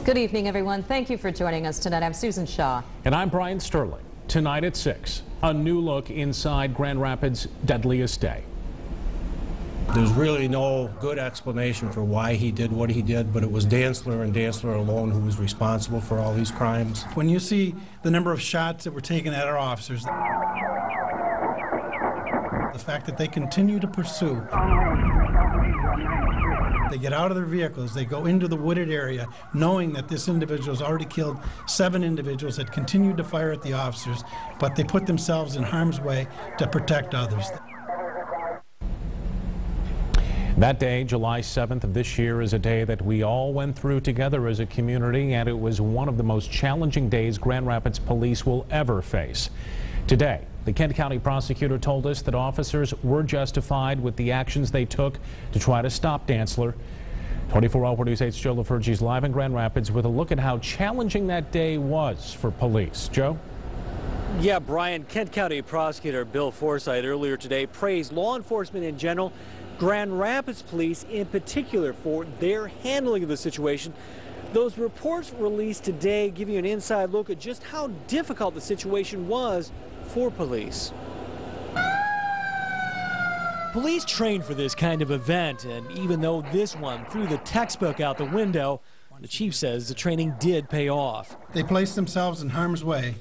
Good evening, everyone. Thank you for joining us tonight. I'm Susan Shaw. And I'm Brian Sterling. Tonight at 6, a new look inside Grand Rapids' deadliest day. There's really no good explanation for why he did what he did, but it was Danztler and Danztler alone who was responsible for all these crimes. When you see the number of shots that were taken at our officers, the fact that they continue to pursue, they get out of their vehicles, they go into the wooded area, knowing that this individual has already killed 7 individuals that continued to fire at the officers, but they put themselves in harm's way to protect others. That day, July 7th of this year, is a day that we all went through together as a community, and it was one of the most challenging days Grand Rapids police will ever face. Today, the Kent County prosecutor told us that officers were justified with the actions they took to try to stop Danztler. 24-Hour News 8's Joe LaFerge is live in Grand Rapids with a look at how challenging that day was for police. Joe? Yeah, Brian, Kent County prosecutor Bill Forsythe earlier today praised law enforcement in general, Grand Rapids police in particular, for their handling of the situation. Those reports released today give you an inside look at just how difficult the situation was for police. Police trained for this kind of event, and even though this one threw the textbook out the window, the chief says the training did pay off. They placed themselves in harm's way,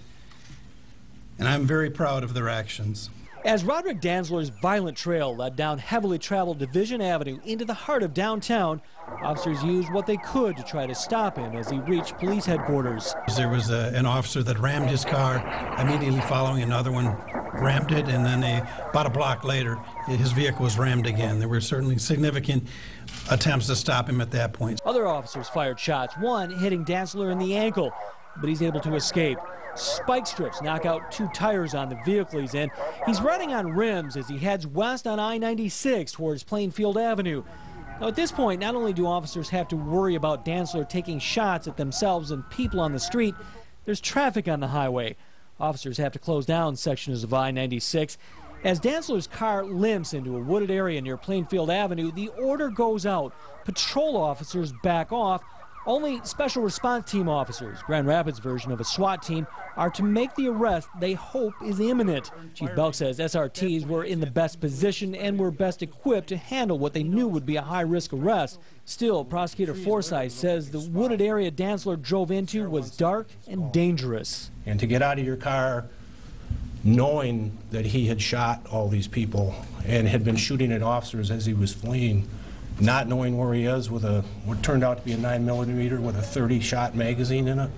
and I'm very proud of their actions. As Roderick Danztler's violent trail led down heavily traveled Division Avenue into the heart of downtown, officers used what they could to try to stop him as he reached police headquarters. There was an officer that rammed his car, immediately following another one rammed it, and then about a block later, his vehicle was rammed again. There were certainly significant attempts to stop him at that point. Other officers fired shots, one hitting Danztler in the ankle, but he's able to escape. Spike strips knock out 2 tires on the vehicle he's in. He's running on rims as he heads west on I-96 towards Plainfield Avenue. Now, at this point, not only do officers have to worry about Danztler taking shots at themselves and people on the street, there's traffic on the highway. Officers have to close down sections of I-96. As Danztler's car limps into a wooded area near Plainfield Avenue, the order goes out. Patrol officers back off. Only special response team officers, Grand Rapids' version of a SWAT team, are to make the arrest they hope is imminent. Chief Belk says SRTs were in the best position and were best equipped to handle what they knew would be a high-risk arrest. Still, Prosecutor Forsythe says the wooded area Danztler drove into was dark and dangerous. And to get out of your car knowing that he had shot all these people and had been shooting at officers as he was fleeing, not knowing where he is with what turned out to be a 9mm with a 30-shot magazine in it.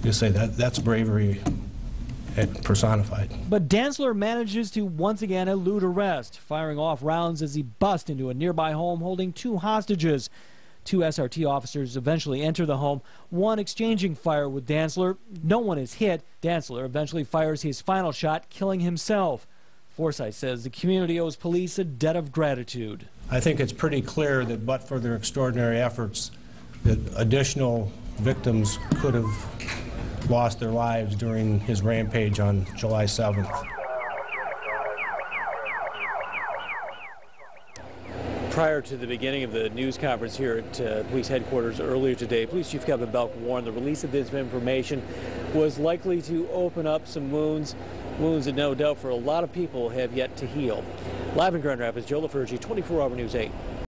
Just say that's bravery personified. But Danztler manages to once again elude arrest, firing off rounds as he busts into a nearby home holding 2 hostages. 2 SRT officers eventually enter the home, one exchanging fire with Danztler. No one is hit. Danztler eventually fires his final shot, killing himself. Forsythe says the community owes police a debt of gratitude. I think it's pretty clear that but for their extraordinary efforts, that additional victims could have lost their lives during his rampage on July 7th. Prior to the beginning of the news conference here at police headquarters earlier today, Police Chief Kevin Belk warned the release of this information was likely to open up some wounds that no doubt for a lot of people have yet to heal. Live in Grand Rapids, Joe LaFerge, 24-Hour News 8.